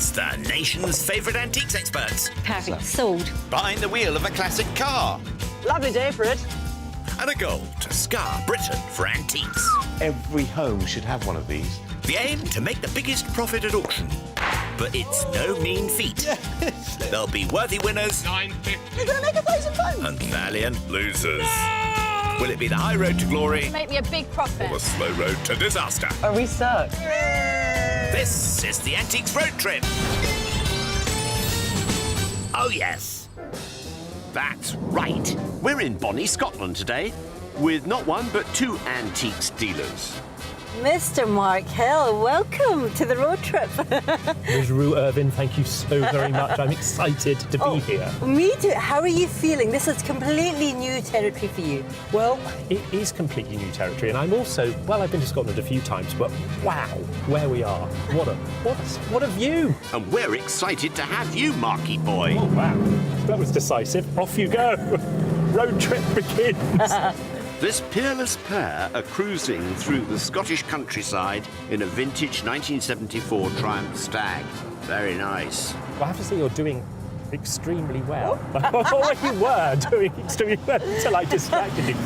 It's the nation's favourite antiques experts. Perfect. Sold. Behind the wheel of a classic car. Lovely day for it. And a goal to scar Britain for antiques. Every home should have one of these. The aim to make the biggest profit at auction. But it's no mean feat. Yes. There'll be worthy winners. £9.50. You're going to make £1,000. And valiant losers. No! Will it be the high road to glory? Make me a big profit. Or the slow road to disaster? Are we stuck? This is the Antiques Road Trip. Oh, yes. That's right. We're in Bonnie, Scotland today, with not one but two antiques dealers. Mr. Mark Hill, welcome to the road trip. Ms. Rue Irvin, thank you so very much. I'm excited to be here. Me too. How are you feeling? This is completely new territory for you. Well, it is completely new territory, and I'm also, well, I've been to Scotland a few times, but wow, where we are. What a view. And we're excited to have you, Marky boy. Oh, wow. That was decisive. Off you go. Road trip begins. This peerless pair are cruising through the Scottish countryside in a vintage 1974 Triumph Stag. Very nice. Well, I have to say you're doing extremely well. Or you were doing extremely well until I distracted you.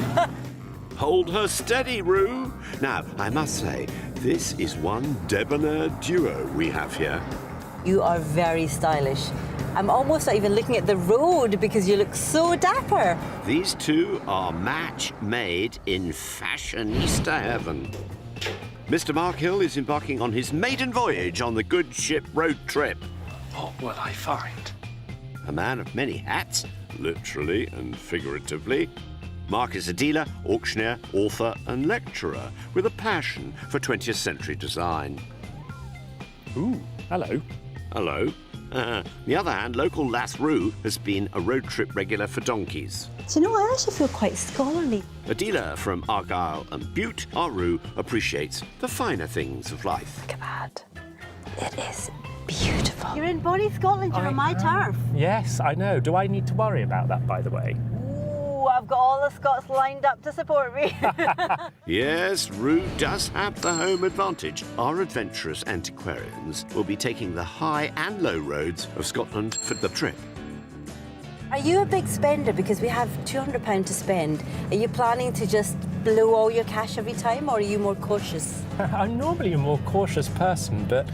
Hold her steady, Rue. Now, I must say, this is one debonair duo we have here. You are very stylish. I'm almost not even looking at the road because you look so dapper. These two are match made in fashionista heaven. Mr. Mark Hill is embarking on his maiden voyage on the good ship road trip. What will I find? A man of many hats, literally and figuratively. Mark is a dealer, auctioneer, author and lecturer with a passion for 20th century design. Ooh, hello. Hello. On the other hand, local lass Rue has been a road trip regular for donkeys. Do you know, I actually feel quite scholarly. A dealer from Argyll and Bute, our Rue appreciates the finer things of life. Look at that. It is beautiful. You're in Bonnie, Scotland. You're on my turf. Yes, I know. Do I need to worry about that, by the way? Ooh, I've got all the Scots lined up to support me. Yes, Rue does have the home advantage. Our adventurous antiquarians will be taking the high and low roads of Scotland for the trip. Are you a big spender? Because we have £200 to spend. Are you planning to just blow all your cash every time, or are you more cautious? I'm normally a more cautious person, but,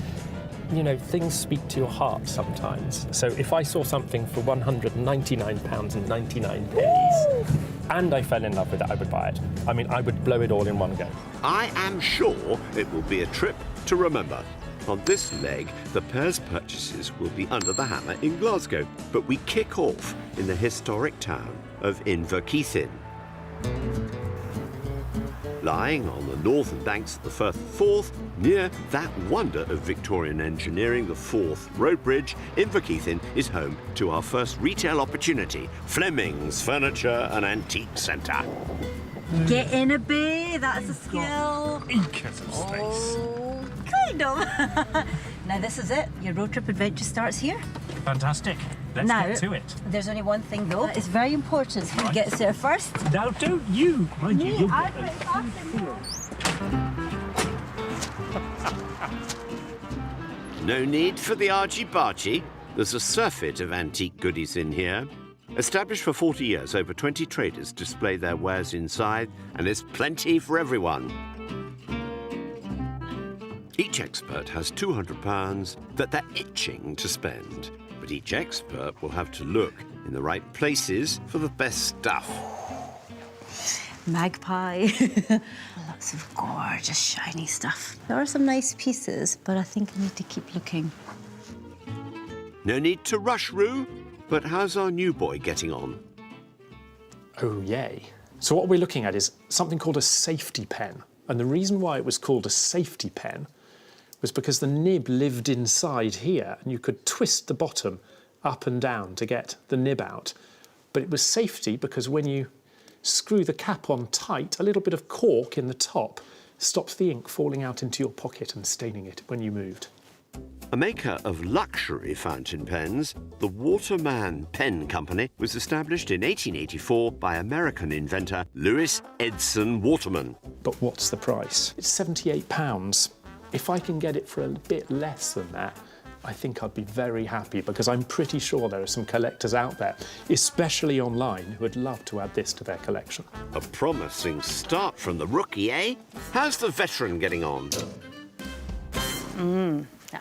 you know, things speak to your heart sometimes. So if I saw something for £199.99 and I fell in love with it, I would buy it. I mean, I would blow it all in one go. I am sure it will be a trip to remember. On this leg, the pair's purchases will be under the hammer in Glasgow, but we kick off in the historic town of Inverkeithing. Lying on the northern banks of the Firth of Forth, near that wonder of Victorian engineering, the Forth Road Bridge, Inverkeithing is home to our first retail opportunity, Fleming's Furniture and Antique Centre. Get in a bay, that's a skill. Acres of space. Oh, kind of. Now this is it. Your road trip adventure starts here. Fantastic. Let's Now, get to it. There's only one thing though. It's very important who gets there first. Now, don't you, mind you, you'll I get put it. it fast in here. No need for the argy-bargy. There's a surfeit of antique goodies in here. Established for 40 years, over 20 traders display their wares inside, and there's plenty for everyone. Each expert has £200 that they're itching to spend, but each expert will have to look in the right places for the best stuff. Magpie. Lots of gorgeous, shiny stuff. There are some nice pieces, but I think I need to keep looking. No need to rush, Rue, but how's our new boy getting on? Oh, yay. So what we're looking at is something called a safety pen. And the reason why it was called a safety pen was because the nib lived inside here, and you could twist the bottom up and down to get the nib out. But it was safety because when you screw the cap on tight, a little bit of cork in the top stops the ink falling out into your pocket and staining it when you moved. A maker of luxury fountain pens, the Waterman Pen Company was established in 1884 by American inventor Louis Edson Waterman. But what's the price? It's £78. If I can get it for a bit less than that, I think I'd be very happy because I'm pretty sure there are some collectors out there, especially online, who would love to add this to their collection. A promising start from the rookie, eh? How's the veteran getting on?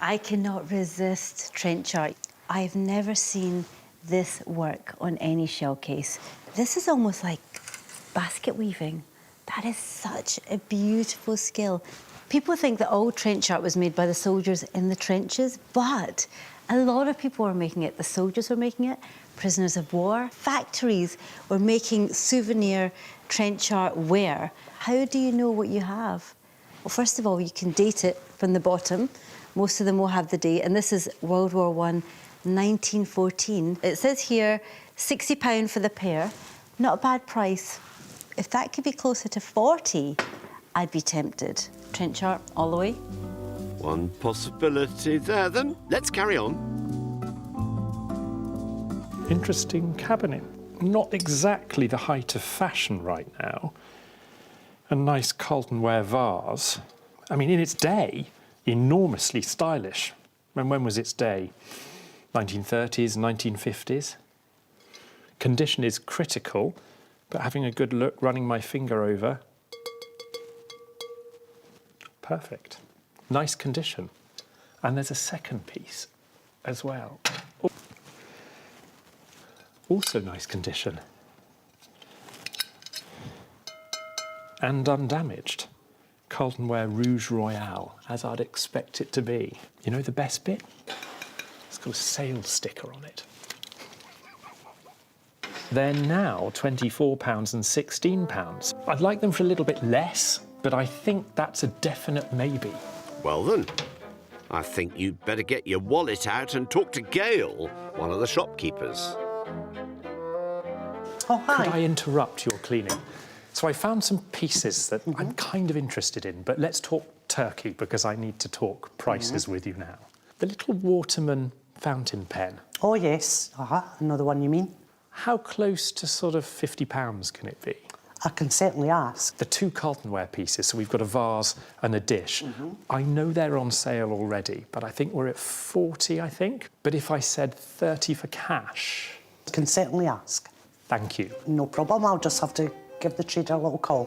I cannot resist trench art. I've never seen this work on any shell case. This is almost like basket weaving. That is such a beautiful skill. People think that all trench art was made by the soldiers in the trenches, but a lot of people were making it. The soldiers were making it, prisoners of war. Factories were making souvenir trench art wear. How do you know what you have? Well, first of all, you can date it from the bottom. Most of them will have the date, and this is World War I, 1914. It says here, £60 for the pair. Not a bad price. If that could be closer to 40, I'd be tempted. Trench art all the way. One possibility there, then. Let's carry on. Interesting cabinet. Not exactly the height of fashion right now. A nice Carlton ware vase. I mean, in its day, enormously stylish. And when was its day? 1930s, 1950s. Condition is critical, but having a good look, running my finger over. Perfect. Nice condition. And there's a second piece as well. Also nice condition. And undamaged. Carlton ware Rouge Royale, as I'd expect it to be. You know the best bit? It's got a sales sticker on it. They're now £24 and £16. I'd like them for a little bit less, but I think that's a definite maybe. Well then, I think you'd better get your wallet out and talk to Gail, one of the shopkeepers. Oh, hi. Could I interrupt your cleaning? So I found some pieces that I'm kind of interested in, but let's talk Turkey because I need to talk prices with you now. The little Waterman fountain pen. Oh, yes. I know the one you mean. How close to sort of £50 can it be? I can certainly ask. The two Carlton ware pieces, so we've got a vase and a dish. I know they're on sale already, but I think we're at 40, I think. But if I said 30 for cash? I can certainly ask. Thank you. No problem. I'll just have to give the trader a little call.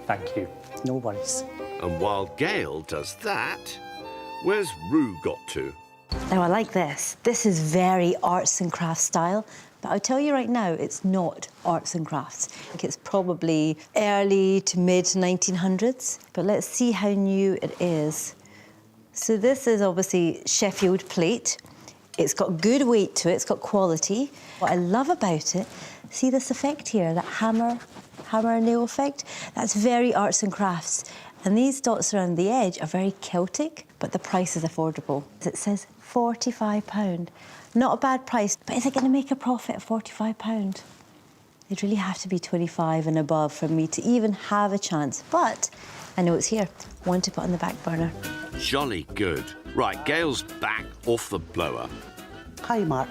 Thank you. No worries. And while Gail does that, where's Rue got to? Now, I like this. This is very arts and crafts style, but I'll tell you right now, it's not arts and crafts. I think it's probably early to mid 1900s, but let's see how new it is. So this is obviously Sheffield plate. It's got good weight to it, it's got quality. What I love about it, see this effect here, that hammer and nail effect? That's very arts and crafts. And these dots around the edge are very Celtic, but the price is affordable. It says £45. Not a bad price, but is it going to make a profit at £45? It'd really have to be 25 and above for me to even have a chance. But I know it's here. One to put on the back burner. Jolly good. Right, Gail's back off the blower. Hi, Mark.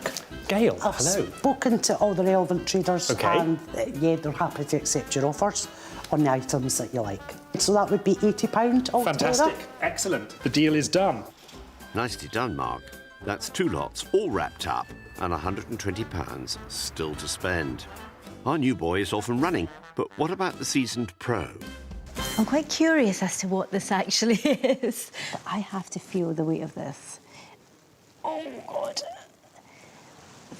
Gail, I've hello. spoken to all the relevant traders Okay. and, yeah, they're happy to accept your offers on the items that you like. So that would be £80 altogether. Fantastic. Excellent. The deal is done. Nicely done, Mark. That's two lots, all wrapped up, and £120 still to spend. Our new boy is off and running, but what about the seasoned pro? I'm quite curious as to what this actually is. But I have to feel the weight of this. Oh, God.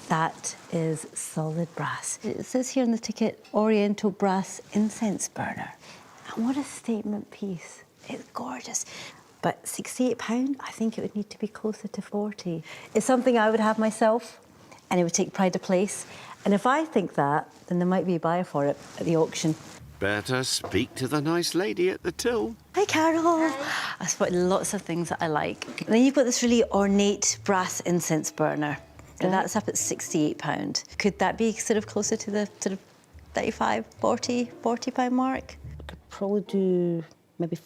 That is solid brass. It says here on the ticket, Oriental brass incense burner. And what a statement piece. It's gorgeous. But £68, I think it would need to be closer to 40. It's something I would have myself, and it would take pride of place. And if I think that, then there might be a buyer for it at the auction. Better speak to the nice lady at the till. Hi, Carol. I've spotted lots of things that I like. And then you've got this really ornate brass incense burner. And that's up at £68. Could that be sort of closer to the sort of 35, 40 £40 mark? Could probably do maybe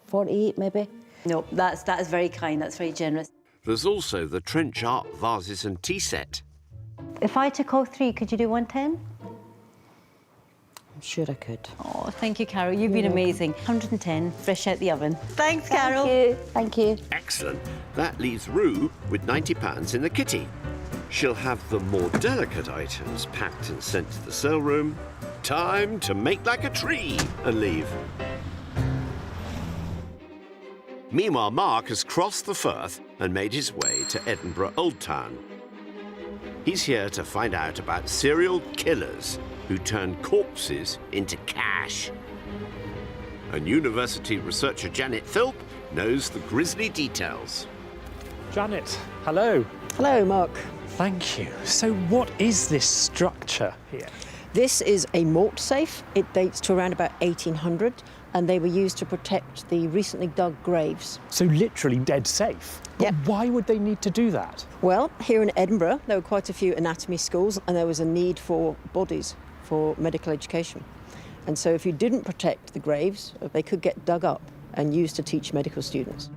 48, maybe. No, that is very kind. That's very generous. There's also the trench art vases and tea set. If I took all three, could you do 110? I'm sure I could. Oh, thank you, Carol. You've been amazing. 110, fresh out the oven. Thanks, Carol. Thank you. Thank you. Excellent. That leaves Rue with £90 in the kitty. She'll have the more delicate items packed and sent to the sale room. Time to make like a tree and leave. Meanwhile, Mark has crossed the Firth and made his way to Edinburgh Old Town. He's here to find out about serial killers who turn corpses into cash. And university researcher Janet Philp knows the grisly details. Janet, hello. Hello, Mark. Thank you. So what is this structure here? This is a malt safe. It dates to around about 1800, and they were used to protect the recently dug graves. So literally dead safe? But Yep. why would they need to do that? Well, here in Edinburgh, there were quite a few anatomy schools, and there was a need for bodies for medical education. And so if you didn't protect the graves, they could get dug up and used to teach medical students.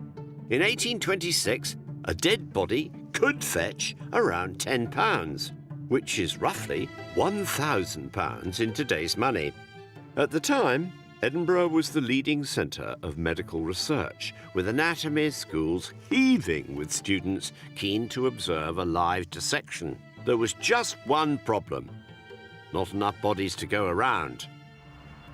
In 1826, a dead body could fetch around £10, which is roughly £1,000 in today's money. At the time, Edinburgh was the leading centre of medical research, with anatomy schools heaving with students keen to observe a live dissection. There was just one problem: not enough bodies to go around.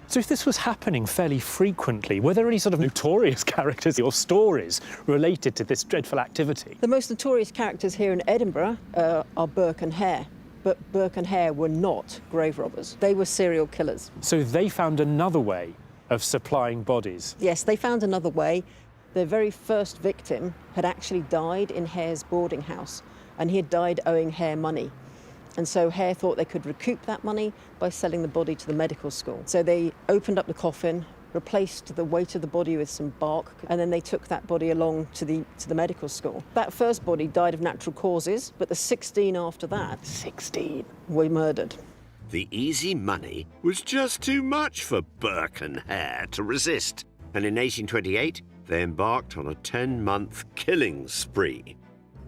So if this was happening fairly frequently, were there any sort of notorious characters or stories related to this dreadful activity? The most notorious characters here in Edinburgh are Burke and Hare, but Burke and Hare were not grave robbers. They were serial killers. So they found another way of supplying bodies. Yes, they found another way. Their very first victim had actually died in Hare's boarding house, and he had died owing Hare money. And so Hare thought they could recoup that money by selling the body to the medical school. So they opened up the coffin, replaced the weight of the body with some bark, and then they took that body along to the medical school. That first body died of natural causes, but the 16 after that, 16, were murdered. The easy money was just too much for Burke and Hare to resist, and in 1828 they embarked on a 10-month killing spree.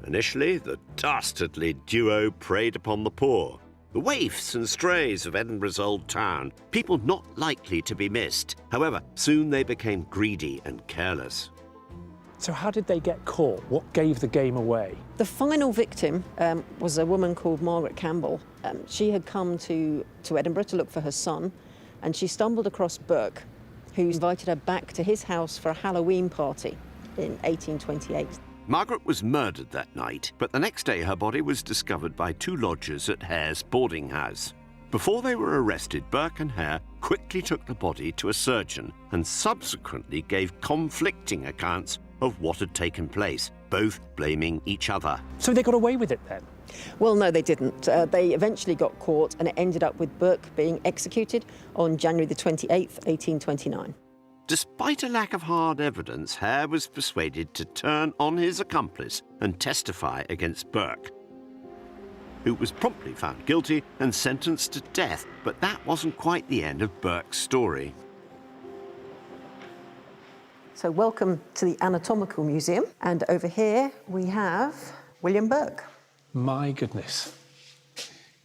Initially, the dastardly duo preyed upon the poor, the waifs and strays of Edinburgh's Old Town, people not likely to be missed. However, soon they became greedy and careless. So how did they get caught? What gave the game away? The final victim was a woman called Margaret Campbell. She had come to Edinburgh to look for her son, and she stumbled across Burke, who invited her back to his house for a Halloween party in 1828. Margaret was murdered that night, but the next day her body was discovered by two lodgers at Hare's boarding house. Before they were arrested, Burke and Hare quickly took the body to a surgeon and subsequently gave conflicting accounts of what had taken place, both blaming each other. So they got away with it then? Well, no, they didn't. They eventually got caught, and it ended up with Burke being executed on January the 28th, 1829. Despite a lack of hard evidence, Hare was persuaded to turn on his accomplice and testify against Burke, who was promptly found guilty and sentenced to death. But that wasn't quite the end of Burke's story. So welcome to the Anatomical Museum, and over here we have William Burke. My goodness.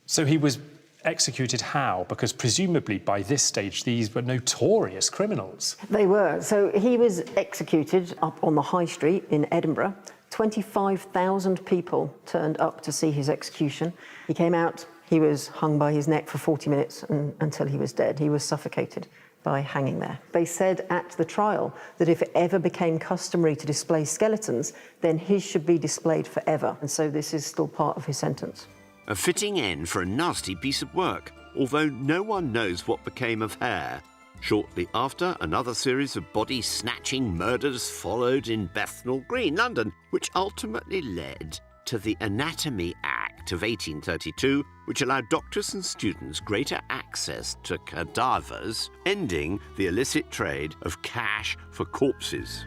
So he was executed how? Because presumably by this stage these were notorious criminals. They were. So he was executed up on the High Street in Edinburgh. 25,000 people turned up to see his execution. He came out, he was hung by his neck for 40 minutes until he was dead. He was suffocated by hanging there. They said at the trial that if it ever became customary to display skeletons, then his should be displayed forever. And so this is still part of his sentence. A fitting end for a nasty piece of work, although no one knows what became of Hare. Shortly after, another series of body-snatching murders followed in Bethnal Green, London, which ultimately led to the Anatomy Act of 1832, which allowed doctors and students greater access to cadavers, ending the illicit trade of cash for corpses.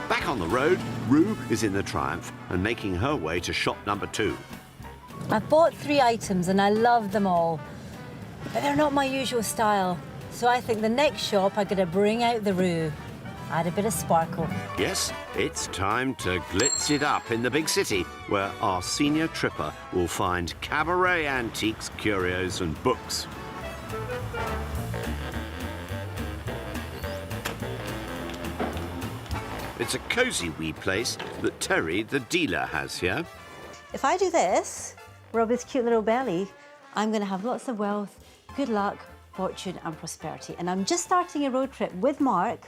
Back on the road, Rue is in the Triumph and making her way to shop number 2. I've bought 3 items and I love them all, but they're not my usual style. So I think the next shop I'm going to bring out the Rue. add a bit of sparkle. Yes, it's time to glitz it up in the big city, where our senior tripper will find cabaret antiques, curios and books. It's a cosy wee place that Terry, the dealer, has here. If I do this, rub his cute little belly, I'm going to have lots of wealth, good luck, fortune and prosperity. And I'm just starting a road trip with Mark,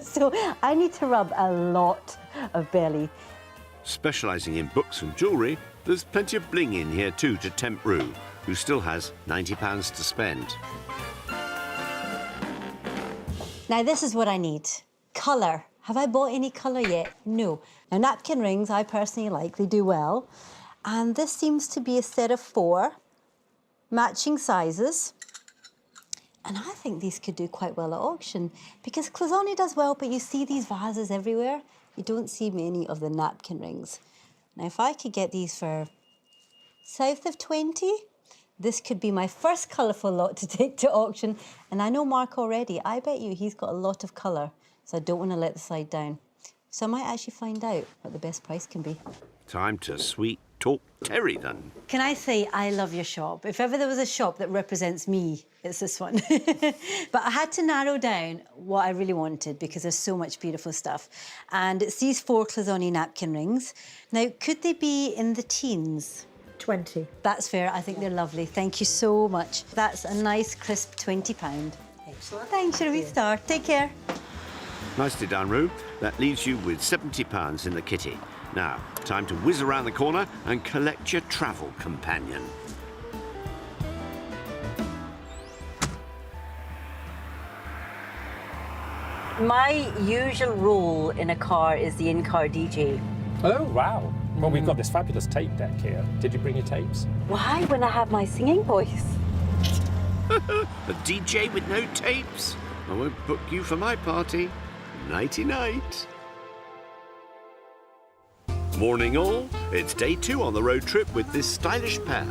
so I need to rub a lot of belly. Specialising in books and jewellery, there's plenty of bling in here too to tempt Rue, who still has £90 to spend. Now this is what I need. Colour. Have I bought any colour yet? No. Now napkin rings I personally like, they do well. And this seems to be a set of 4 matching sizes. And I think these could do quite well at auction because Cloisonne does well, but you see these vases everywhere. You don't see many of the napkin rings. Now, if I could get these for south of 20, this could be my first colourful lot to take to auction. And I know Mark already. I bet you he's got a lot of colour, so I don't want to let the slide down. So I might actually find out what the best price can be. Time to sweet talk Terry then. Can I say I love your shop? If ever there was a shop that represents me, it's this one. But I had to narrow down what I really wanted because there's so much beautiful stuff. And it's these 4 Cloisonne napkin rings. Now, could they be in the teens? 20. That's fair. I think they're lovely. Thank you so much. That's a nice, crisp £20. Excellent. Thanks, shall we start? Take care. Nicely done, Rue. That leaves you with £70 in the kitty. Now, time to whiz around the corner and collect your travel companion. My usual role in a car is the in-car DJ. Oh, wow. Well, we've got this fabulous tape deck here. Did you bring your tapes? Why when I have my singing voice? A DJ with no tapes? I won't book you for my party. Nighty-night. Morning all. It's day 2 on the road trip with this stylish pair.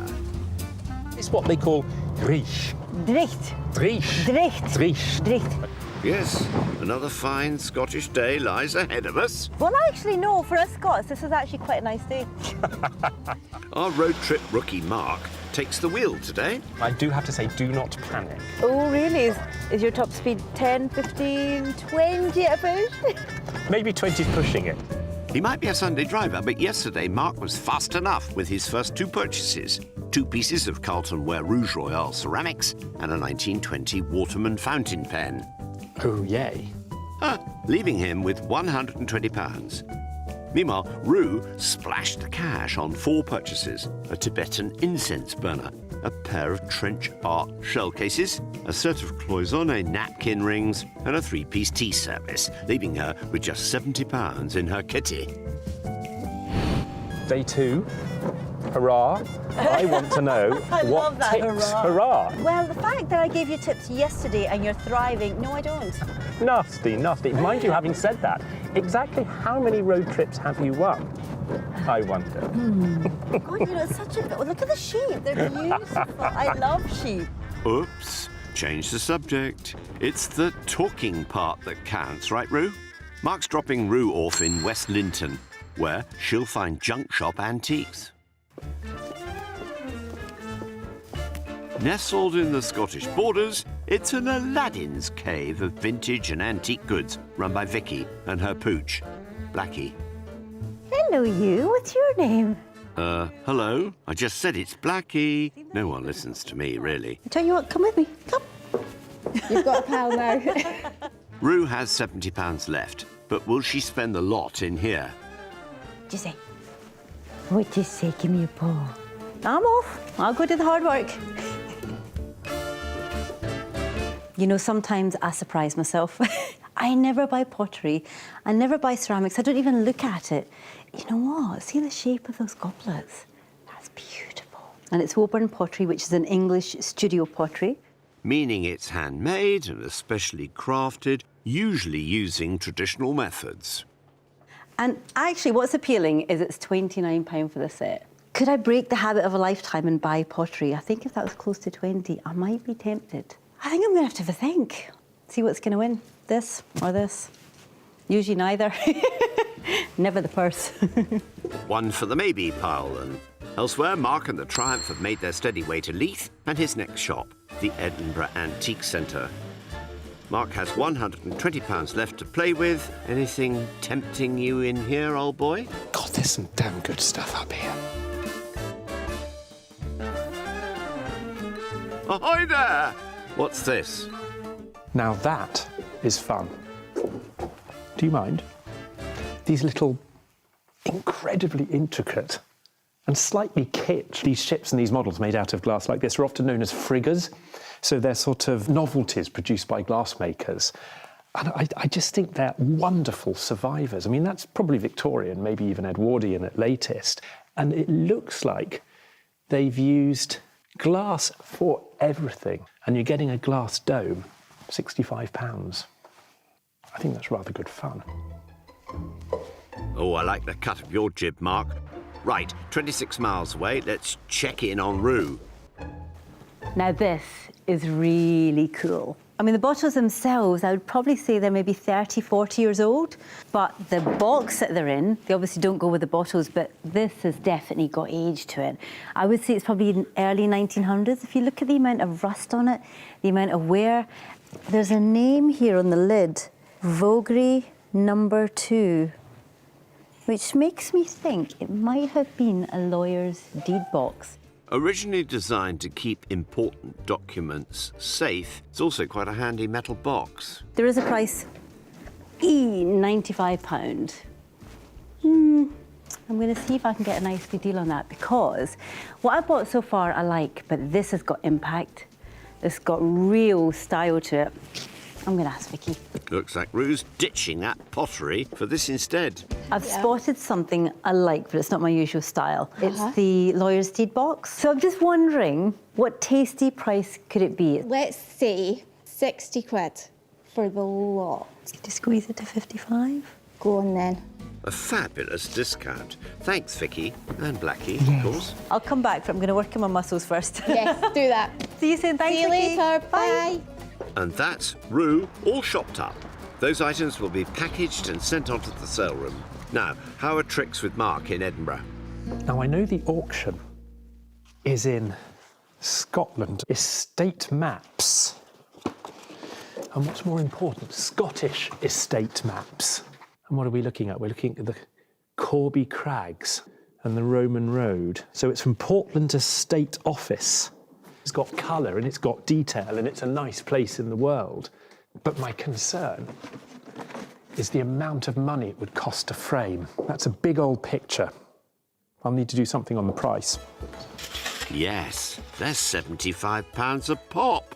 It's what they call Driech. Dricht. Driech. Dricht. Driech. Dricht. Yes, another fine Scottish day lies ahead of us. Well, actually, no. For us Scots, this is actually quite a nice day. Our road trip rookie Mark takes the wheel today. I do have to say, do not panic. Oh, really? Is your top speed 10, 15, 20 at a push? Maybe 20's pushing it. He might be a Sunday driver, but yesterday Mark was fast enough with his first 2 purchases. 2 pieces of Carlton Ware Rouge Royale ceramics and a 1920 Waterman fountain pen. Oh, yay. Leaving him with £120. Meanwhile, Rue splashed the cash on 4 purchases: a Tibetan incense burner, a pair of trench art shell cases, a set of Cloisonne napkin rings, and a 3-piece tea service, leaving her with just £70 in her kitty. Day 2. Hurrah. I want to know I what love that, tips. hurrah. Well, the fact that I gave you tips yesterday and you're thriving, no, I don't. Nasty, nasty. Mind you, having said that, exactly how many road trips have you won? I wonder. God, you know, it's such a... Look at the sheep. They're beautiful. I love sheep. Oops, change the subject. It's the talking part that counts, right, Rue? Mark's dropping Rue off in West Linton, where she'll find junk shop antiques. Nestled in the Scottish borders, it's an Aladdin's cave of vintage and antique goods run by Vicky and her pooch, Blackie. Hello, you. What's your name? Hello? I just said it's Blackie. No one listens to me, really. I tell you what, come with me. Come. You've got a pal now. Rue has £70 left, but will she spend the lot in here? What do you say? What do you say? Give me a paw. I'm off. I'll go do the hard work. You know, sometimes I surprise myself. I never buy pottery. I never buy ceramics. I don't even look at it. You know what? See the shape of those goblets? That's beautiful. And it's Woburn pottery, which is an English studio pottery. Meaning it's handmade and especially crafted, usually using traditional methods. And actually, what's appealing is it's £29 for the set. Could I break the habit of a lifetime and buy pottery? I think if that was close to 20, I might be tempted. I think I'm going to have a think. See what's going to win, this or this. Usually neither. Never the purse. One for the maybe pile, and elsewhere, Mark and the Triumph have made their steady way to Leith and his next shop, the Edinburgh Antique Centre. Mark has £120 left to play with. Anything tempting you in here, old boy? God, there's some damn good stuff up here. Ahoy there! What's this? Now that is fun. Do you mind? These little incredibly intricate and slightly kitsch, these ships and these models made out of glass like this are often known as friggers. So they're sort of novelties produced by glassmakers. And I just think they're wonderful survivors. I mean, that's probably Victorian, maybe even Edwardian at latest. And it looks like they've used glass for everything. And you're getting a glass dome, £65. I think that's rather good fun. Oh, I like the cut of your jib, Mark. Right, 26 miles away, let's check in en route. Now this is really cool. I mean, the bottles themselves, I would probably say they're maybe 30, 40 years old, but the box that they're in, they obviously don't go with the bottles, but this has definitely got age to it. I would say it's probably in early 1900s. If you look at the amount of rust on it, the amount of wear, there's a name here on the lid, Vogrie No. 2, which makes me think it might have been a lawyer's deed box. Originally designed to keep important documents safe, it's also quite a handy metal box. There is a price, £95. I'm going to see if I can get a nice good deal on that, because what I've bought so far I like, but this has got impact. It's got real style to it. I'm going to ask Vicky. Looks like Rue's ditching that pottery for this instead. I've spotted something I like, but it's not my usual style. It's the lawyer's deed box. So I'm just wondering, what tasty price could it be? Let's say 60 quid for the lot. To squeeze it to 55? Go on then. A fabulous discount. Thanks, Vicky. And Blackie, of course. I'll come back, but I'm going to work on my muscles first. Yes, do that. See you soon. Thanks, See you Vicky. later. Bye. And that's Rue all shopped up. Those items will be packaged and sent on to the sale room. Now, how are tricks with Mark in Edinburgh? Now, I know the auction is in Scotland. Estate maps. And what's more important, Scottish estate maps. And what are we looking at? We're looking at the Corby Crags and the Roman Road. So it's from Portland Estate Office. It's got colour and it's got detail and it's a nice place in the world. But my concern is the amount of money it would cost to frame. That's a big old picture. I'll need to do something on the price. Yes, they're £75 a pop.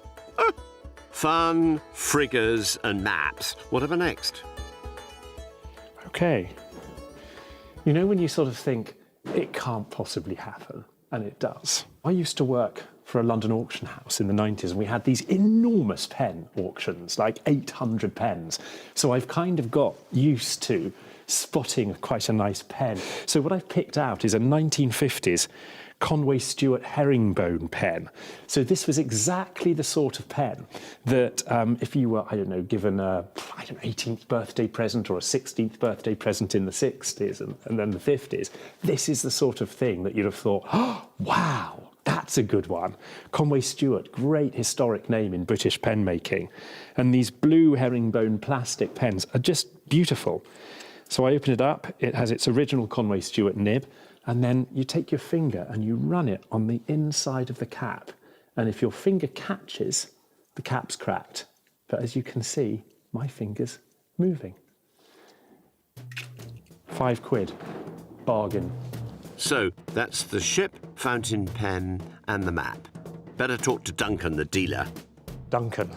Fun, friggers and maps. Whatever next? Okay. You know when you sort of think, it can't possibly happen, and it does. I used to work for a London auction house in the 90s, and we had these enormous pen auctions, like 800 pens. So I've kind of got used to spotting quite a nice pen. So what I've picked out is a 1950s Conway Stewart herringbone pen. So this was exactly the sort of pen that if you were, I don't know, given a 18th birthday present or a 16th birthday present in the 60s and then the 50s, this is the sort of thing that you'd have thought, oh, wow, that's a good one. Conway Stewart, great historic name in British pen making. And these blue herringbone plastic pens are just beautiful. So I open it up, it has its original Conway Stewart nib, and then you take your finger and you run it on the inside of the cap. And if your finger catches, the cap's cracked. But as you can see, my finger's moving. £5, bargain. So that's the ship, fountain pen and the map. Better talk to Duncan, the dealer. Duncan.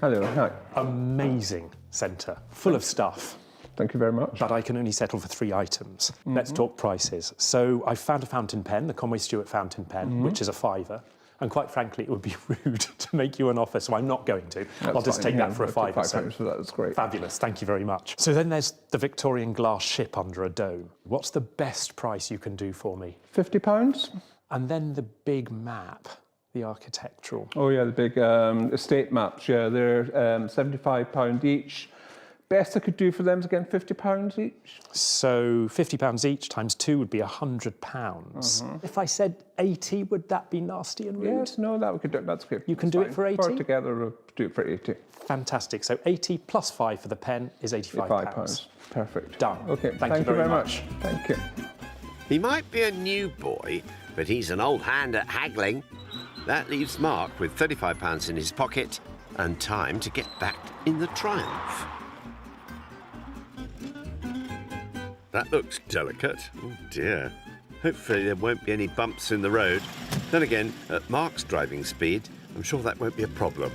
Hello, hi. Amazing centre, full of stuff. Thank you very much. But I can only settle for 3 items. Let's talk prices. So I found a fountain pen, the Conway Stewart fountain pen, which is a £5. And quite frankly, it would be rude to make you an offer, so I'm not going to. I'll just take that for a £5. £5 for that, that's great. Fabulous, thank you very much. So then there's the Victorian glass ship under a dome. What's the best price you can do for me? £50? And then the big map, the architectural. Oh yeah, the big estate maps, yeah, they're £75 each. best I could do for them is again £50 each. So £50 each times 2 would be £100. If I said 80, would that be nasty and rude? Yes, no, that we could do. That's good. You can That's do it fine. for 80? Put it together, we'll do it for 80. Fantastic. So 80 plus 5 for the pen is £85. £85. Perfect. Done. Okay, Thank you very much. Thank you. He might be a new boy, but he's an old hand at haggling. That leaves Mark with £35 in his pocket and time to get back in the Triumph. That looks delicate. Oh dear. Hopefully there won't be any bumps in the road. Then again, at Mark's driving speed, I'm sure that won't be a problem.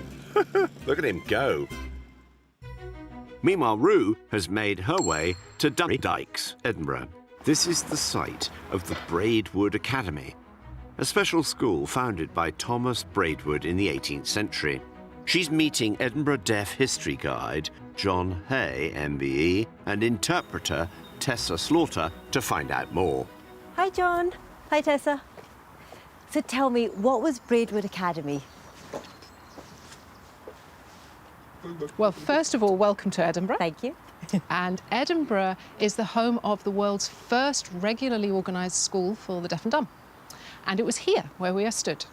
Look at him go. Meanwhile, Rue has made her way to Dykes, Edinburgh. This is the site of the Braidwood Academy, a special school founded by Thomas Braidwood in the 18th century. She's meeting Edinburgh Deaf History Guide John Hay, MBE, and interpreter Tessa Slaughter to find out more. Hi, John. Hi, Tessa. So tell me, what was Braidwood Academy? Well, first of all, welcome to Edinburgh. Thank you. And Edinburgh is the home of the world's first regularly organised school for the deaf and dumb. And it was here where we are stood.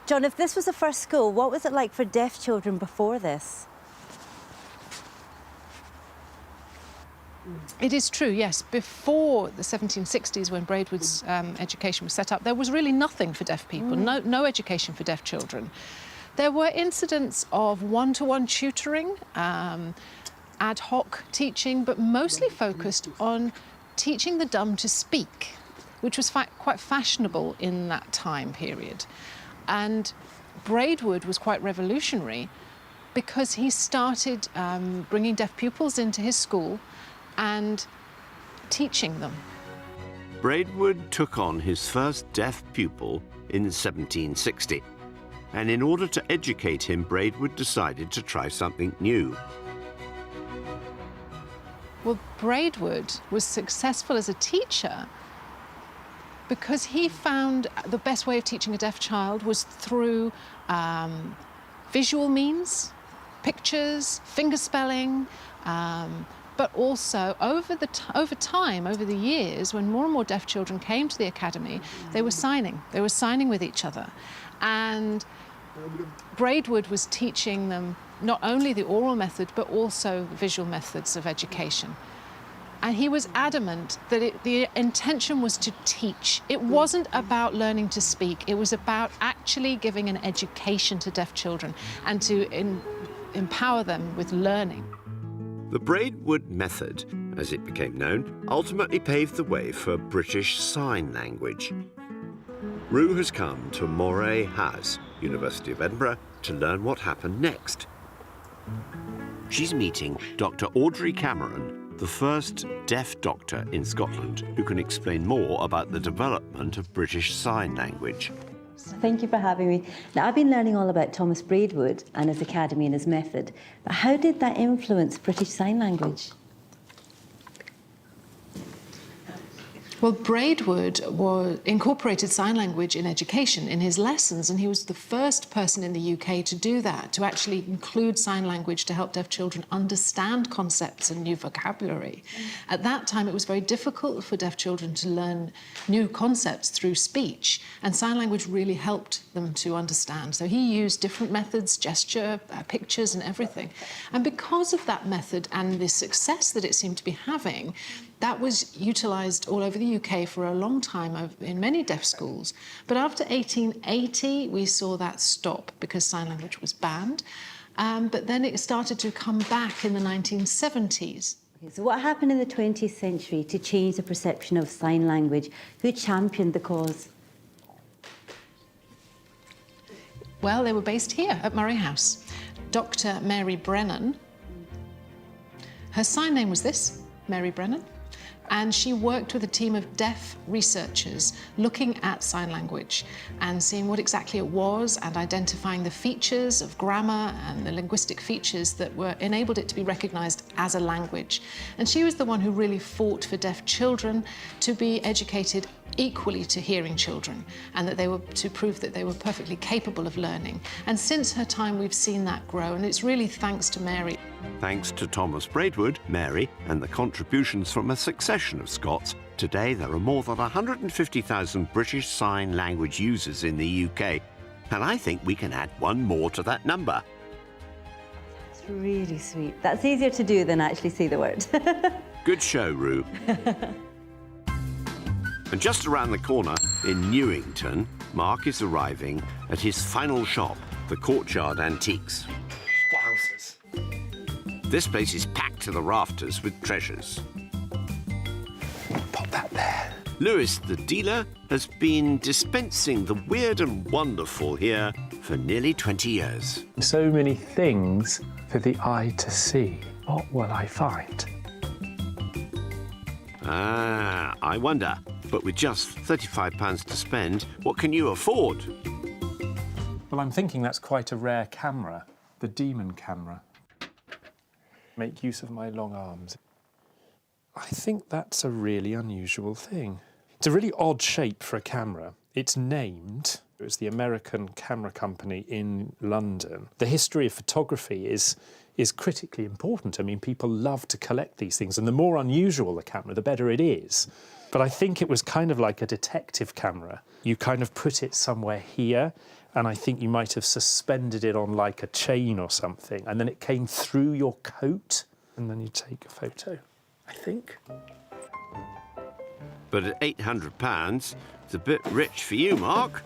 John, if this was the first school, what was it like for deaf children before this? It is true, yes. Before the 1760s, when Braidwood's education was set up, there was really nothing for deaf people, no education for deaf children. There were incidents of one-to-one tutoring, ad hoc teaching, but mostly focused on teaching the dumb to speak, which was quite fashionable in that time period. And Braidwood was quite revolutionary because he started bringing deaf pupils into his school and teaching them. Braidwood took on his first deaf pupil in 1760. And in order to educate him, Braidwood decided to try something new. Well, Braidwood was successful as a teacher because he found the best way of teaching a deaf child was through visual means, pictures, fingerspelling, but also over time, over the years, when more and more deaf children came to the academy, they were signing with each other. And Braidwood was teaching them not only the oral method, but also visual methods of education. And he was adamant that the intention was to teach. It wasn't about learning to speak. It was about actually giving an education to deaf children and to empower them with learning. The Braidwood method, as it became known, ultimately paved the way for British Sign Language. Rue has come to Moray House, University of Edinburgh, to learn what happened next. She's meeting Dr. Audrey Cameron, the first deaf doctor in Scotland, who can explain more about the development of British Sign Language. Thank you for having me. Now, I've been learning all about Thomas Braidwood and his academy and his method, but how did that influence British Sign Language? Well, Braidwood incorporated sign language in education in his lessons, and he was the first person in the UK to do that, to actually include sign language to help deaf children understand concepts and new vocabulary. At that time, it was very difficult for deaf children to learn new concepts through speech, and sign language really helped them to understand. So he used different methods, gesture, pictures and everything. And because of that method and the success that it seemed to be having, that was utilised all over the UK for a long time in many deaf schools. But after 1880, we saw that stop because sign language was banned. But then it started to come back in the 1970s. Okay, so what happened in the 20th century to change the perception of sign language? Who championed the cause? Well, they were based here at Moray House. Dr. Mary Brennan. Her sign name was this, Mary Brennan. And she worked with a team of deaf researchers looking at sign language and seeing what exactly it was and identifying the features of grammar and the linguistic features that enabled it to be recognised as a language. And she was the one who really fought for deaf children to be educated equally to hearing children, and that they were to prove that they were perfectly capable of learning. And since her time, we've seen that grow, and it's really thanks to Mary. Thanks to Thomas Braidwood, Mary, and the contributions from a succession of Scots, today there are more than 150,000 British Sign Language users in the UK. And I think we can add one more to that number. It's really sweet. That's easier to do than actually see the word. Good show, Rue. And just around the corner in Newington, Mark is arriving at his final shop, the Courtyard Antiques. Wowzers. This place is packed to the rafters with treasures. Pop that there. Lewis, the dealer, has been dispensing the weird and wonderful here for nearly 20 years. So many things for the eye to see. What will I find? Ah, I wonder. But with just £35 to spend, what can you afford? Well, I'm thinking that's quite a rare camera, the Demon camera. Make use of my long arms. I think that's a really unusual thing. It's a really odd shape for a camera. It's named, it was the American camera company in London. The history of photography is critically important. I mean, people love to collect these things, and the more unusual the camera, the better it is. But I think it was kind of like a detective camera. You kind of put it somewhere here, and I think you might have suspended it on like a chain or something, and then it came through your coat, and then you take a photo, I think. But at £800, it's a bit rich for you, Mark.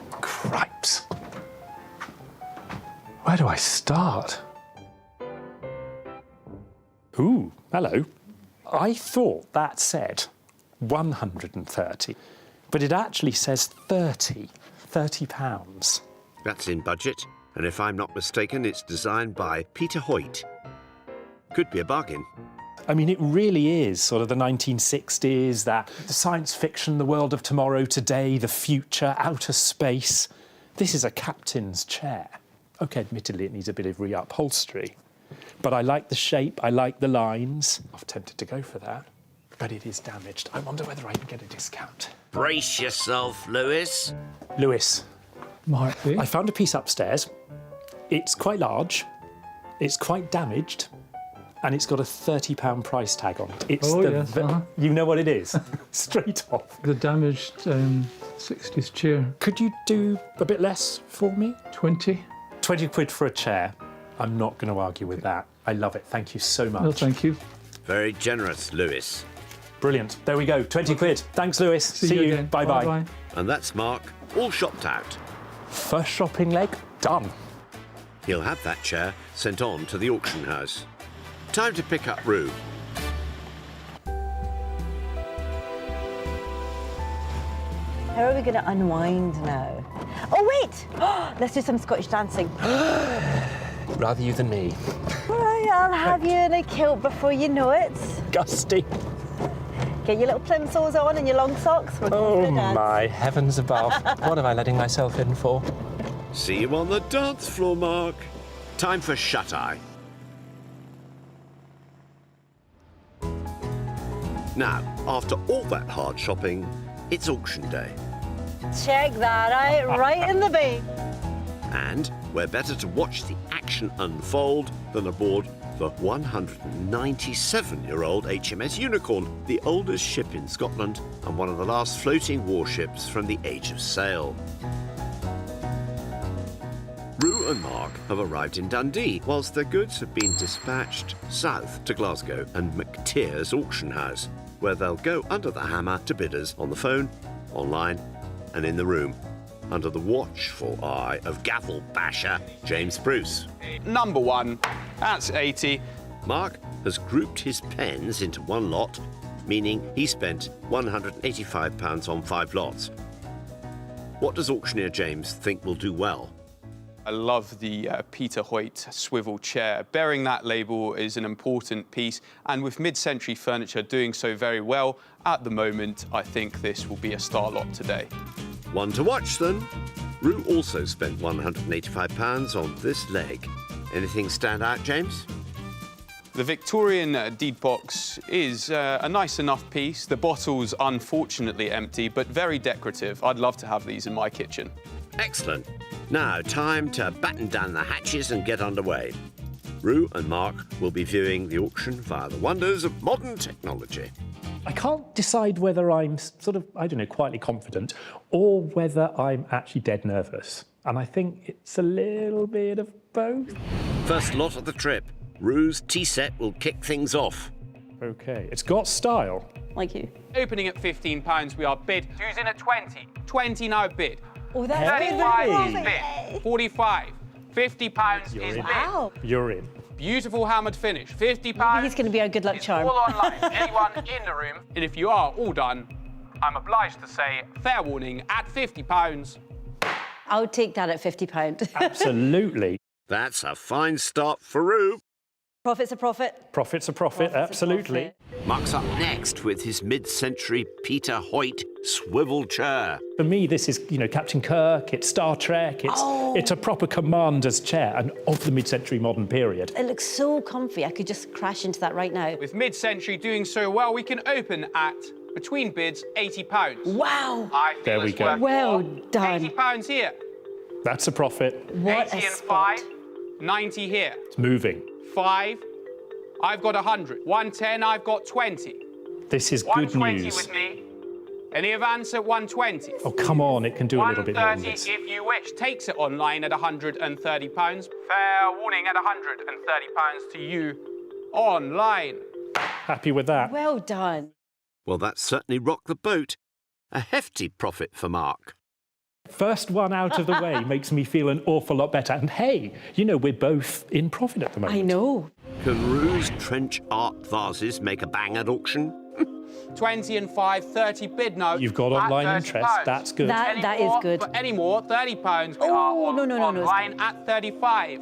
Cripes. Where do I start? Ooh, hello. I thought that said 130, but it actually says 30 pounds. That's in budget, and if I'm not mistaken, it's designed by Peter Hoyt. Could be a bargain. I mean, it really is sort of the 1960s, that the science fiction, the world of tomorrow, today, the future, outer space. This is a captain's chair. OK, admittedly, it needs a bit of reupholstery. But I like the shape, I like the lines. I'm tempted to go for that, but it is damaged. I wonder whether I can get a discount. Brace yourself, Lewis. Lewis, Mark, I found a piece upstairs. It's quite large, it's quite damaged, and it's got a £30 price tag on it. It's You know what it is? Straight off. The damaged 60s chair. Could you do a bit less for me? 20. 20 quid for a chair. I'm not going to argue with that. I love it. Thank you so much. No, thank you. Very generous, Lewis. Brilliant. There we go. 20 quid. Thanks, Lewis. See you again. Bye-bye. Bye-bye. And that's Mark, all shopped out. First shopping leg done. He'll have that chair sent on to the auction house. Time to pick up Rue. How are we going to unwind now? Oh, wait! Let's do some Scottish dancing. Rather you than me. Right, I'll have you in a kilt before you know it. Gusty. Get your little plimsolls on and your long socks. We're going Oh to dance. my heavens above. What am I letting myself in for? See you on the dance floor, Mark. Time for shut-eye. Now, after all that hard shopping, it's auction day. Check that out, right in the bay. And where better to watch the action unfold than aboard the 197-year-old HMS Unicorn, the oldest ship in Scotland and one of the last floating warships from the Age of Sail. Rue and Mark have arrived in Dundee, whilst their goods have been dispatched south to Glasgow and McTeer's auction house, where they'll go under the hammer to bidders on the phone, online and in the room, under the watchful eye of gavel basher James Bruce. Number one, that's 80. Mark has grouped his pens into one lot, meaning he spent £185 on 5 lots. What does auctioneer James think will do well? I love the Peter Hoyt swivel chair. Bearing that label is an important piece, and with mid-century furniture doing so very well at the moment, I think this will be a star lot today. One to watch then. Rue also spent £185 on this leg. Anything stand out, James? The Victorian deed box is a nice enough piece. The bottle's unfortunately empty, but very decorative. I'd love to have these in my kitchen. Excellent. Now, time to batten down the hatches and get underway. Rue and Mark will be viewing the auction via the wonders of modern technology. I can't decide whether I'm sort of, I don't know, quietly confident or whether I'm actually dead nervous. And I think it's a little bit of both. First lot of the trip. Rue's tea set will kick things off. OK, it's got style. Like you. Opening at £15, we are bid. Who's in at 20? 20 now bid. Oh, that's good. 35 is bid. 45. £50 is bid. Wow. You're in. Beautiful hammered finish. £50. Maybe he's going to be our good luck charm. All online. Anyone in the room. And if you are all done, I'm obliged to say, fair warning, at £50. I'll take that at £50. Absolutely. That's a fine start for Rue. Profit's a profit. Profit's a profit, absolutely. Mark's up next with his mid-century Peter Hoyt swivel chair. For me, this is, you know, Captain Kirk, it's Star Trek, it's a proper commander's chair, and of the mid-century modern period. It looks so comfy. I could just crash into that right now. With mid-century doing so well, we can open at, between bids, £80. Wow. I feel There we it's go. worth Well more. done. £80 here. That's a profit. What 80 a and spot. 5, 90 here. It's moving. 5, I've got 100. 110, I've got 20. This is good 120 news. with me. Any advance at 120? Oh, come on, it can do a little bit more than 130 this. if you wish. Takes it online at £130. Fair warning at £130 to you online. Happy with that? Well done. Well, that certainly rocked the boat. A hefty profit for Mark. First one out of the way makes me feel an awful lot better. And hey, you know, we're both in profit at the moment. I know. Can Rue's trench art vases make a bang at auction? 20 and 5, 30 bid now. You've got at online £30. interest. That's good. That is good. For any more, £30. We Oh, are no, online at 35.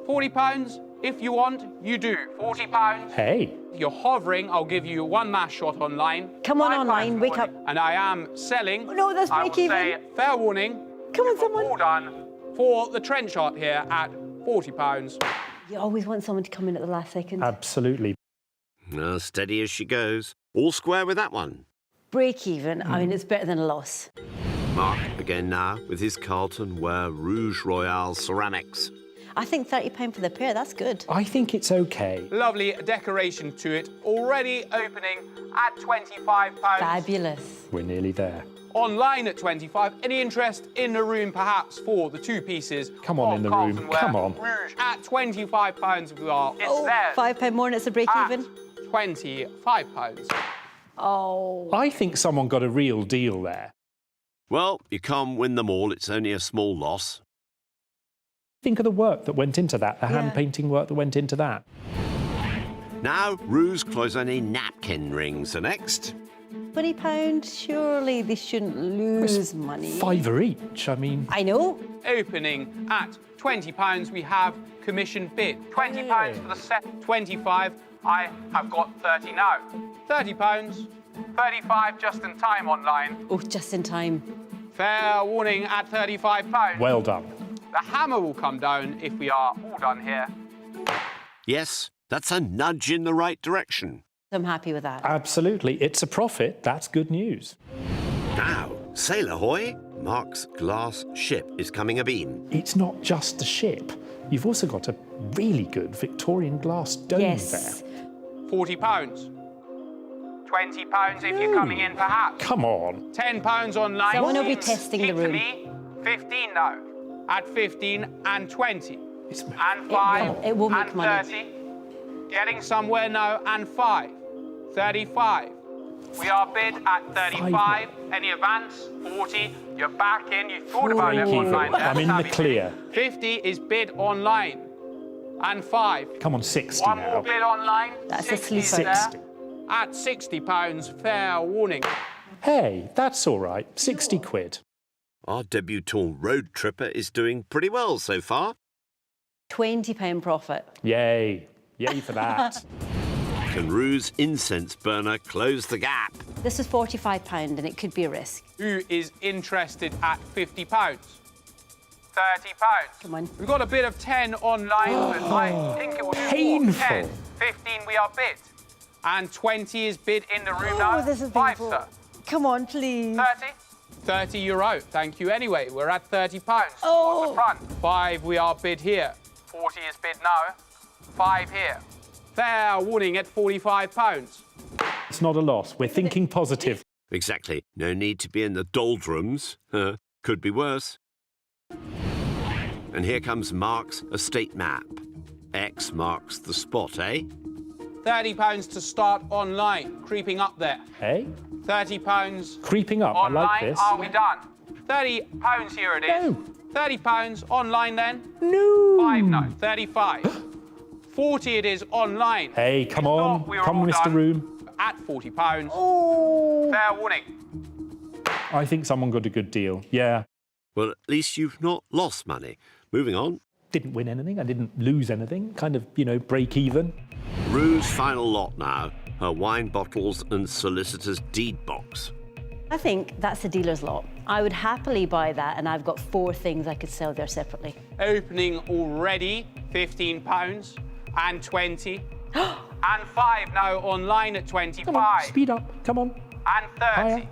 £40 if you want, you do. £40. Hey. If you're hovering, I'll give you one last shot online. Come on, £5 online, wake warning. up. And I am selling. Oh, no, that's I will break even. say, fair warning. Come on, All someone. done for the trench art here at £40. You always want someone to come in at the last second. Absolutely. Steady as she goes. All square with that one. Break even. I mean, it's better than a loss. Mark again now with his Carlton Ware Rouge Royale ceramics. I think £30 for the pair, that's good. I think it's okay. Lovely decoration to it. Already opening at £25. Fabulous. We're nearly there. Online at 25. Any interest in the room, perhaps, for the two pieces? Come on of in the Carlton room. Ware Come on. Rouge at £25 we are. It's Oh, theirs. £5 more and it's a break at even. £25. Oh. I think someone got a real deal there. Well, you can't win them all. It's only a small loss. Think of the work that went into that, the hand painting work that went into that. Now, Rouge cloisonné napkin rings are next. £20, surely they shouldn't lose money. £5 each, I mean. I know. Opening at £20, we have commission bid. £20 for the set, 25. I have got 30 now. £30, 35 just in time online. Oh, just in time. Fair warning at £35. Well done. The hammer will come down if we are all done here. Yes, that's a nudge in the right direction. I'm happy with that. Absolutely. It's a profit. That's good news. Now, sail ahoy. Mark's glass ship is coming abeam. It's not just the ship. You've also got a really good Victorian glass dome Yes. there. £40. £20 if you're coming in, perhaps. Come on. £10 online. Someone will be Seems testing the cheap to room. me. 15 now. At 15 and 20. It's And 5 it will make and money. 30. Getting somewhere now and 5. 35. We are bid at 35. Any advance? 40. You're back in. You thought about it Break even. online. There. I'm in the Happy clear. 50 is bid online. And 5. Come on, 60 One now. more bid online. That's a 60 sleeper. there. 60. At £60, fair warning. Hey, that's all right. 60 quid. Our debutant road tripper is doing pretty well so far. £20 profit. Yay. Yay for that. Can Rue's incense burner close the gap? This is £45 and it could be a risk. Who is interested at £50? £30. Come on. We've got a bid of 10 online, but I think it will do more. Painful. 10, 15 we are bid. And 20 is bid in the room now. This is 5, painful. sir. Come on, please. 30? 30 euro. Thank you anyway. We're at £30. Oh. On the front. 5 we are bid here. 40 is bid now. 5 here. Fair warning at £45. It's not a loss. We're thinking positive. Exactly. No need to be in the doldrums. Could be worse. And here comes Mark's estate map. X marks the spot, eh? £30 to start online. Creeping up there. Eh? £30 Creeping up. online. I like this. Are we done? £30 here it is. No. £30 online then? No. 5 no. 35. 40 it is online. Hey, come If on. not, we are Come, all Mr. done Room. At £40. Oh. Fair warning. I think someone got a good deal. Yeah. Well, at least you've not lost money. Moving on. Didn't win anything. I didn't lose anything. Kind of, break even. Rue's final lot now. Her wine bottles and solicitor's deed box. I think that's the dealer's lot. I would happily buy that, and I've got 4 things I could sell there separately. Opening already, £15 and 20 and 5 now online at 25. Come on, speed up. Come on. And 30. Higher.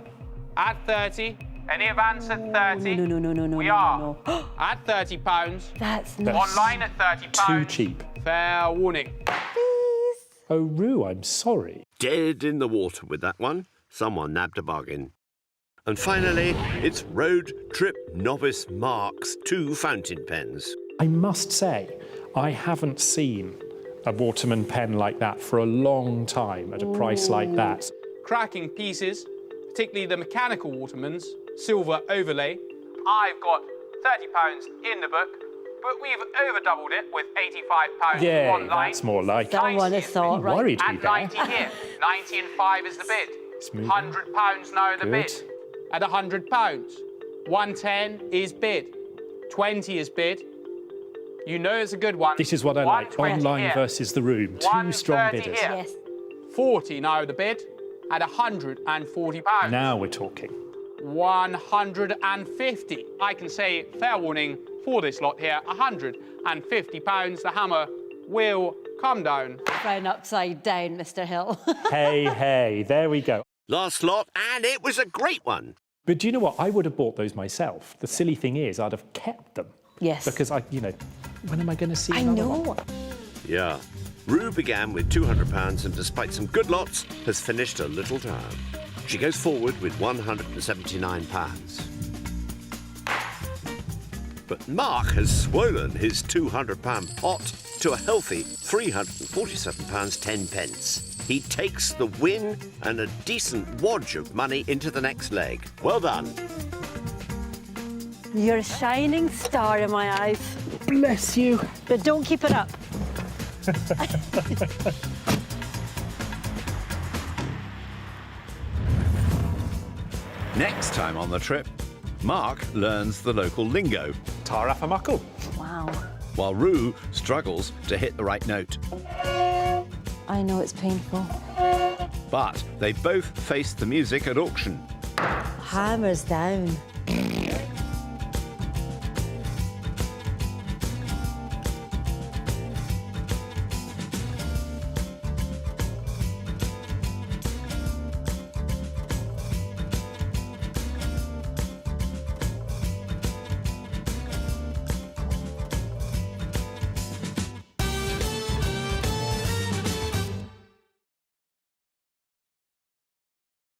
At 30. Any advance at 30? No. We are at £30. That's not... Online at £30. Too cheap. Fair warning. Oh, Rue, I'm sorry. Dead in the water with that one. Someone nabbed a bargain. And finally, it's Road Trip Novice Mark's 2 fountain pens. I must say, I haven't seen a Waterman pen like that for a long time at a price like that. Cracking pieces, particularly the mechanical Watermans, silver overlay. I've got £30 in the book, but we've over doubled it with £85 Yeah, online. that's more like it. Someone has thought, right? Worried me At there. 90 here. 90 and 5 is the bid. Smooth. £100 now the Good. bid. At £100. 110 is bid. 20 is bid. You know it's a good one. This is what I like. 120 Online here. versus the room. 2 strong 130 bidders. here. Yes. 40 now the bid. At £140. Now we're talking. 150. I can say, fair warning, for this lot here, £150. The hammer will come down. Frown upside down, Mr. Hill. Hey, there we go. Last lot, and it was a great one. But do you know what? I would have bought those myself. The silly thing is, I'd have kept them. Yes. Because when am I going to see I another know. one? Yeah. Rue began with £200 and despite some good lots, has finished a little down. She goes forward with £179. But Mark has swollen his £200 pot to a healthy £347 10 pence. He takes the win and a decent wodge of money into the next leg. Well done. You're a shining star in my eyes. Bless you. But don't keep it up. Next time on the trip, Mark learns the local lingo, Tarafamaku. Wow. while Rue struggles to hit the right note. I know it's painful. But they both face the music at auction. Hammers down.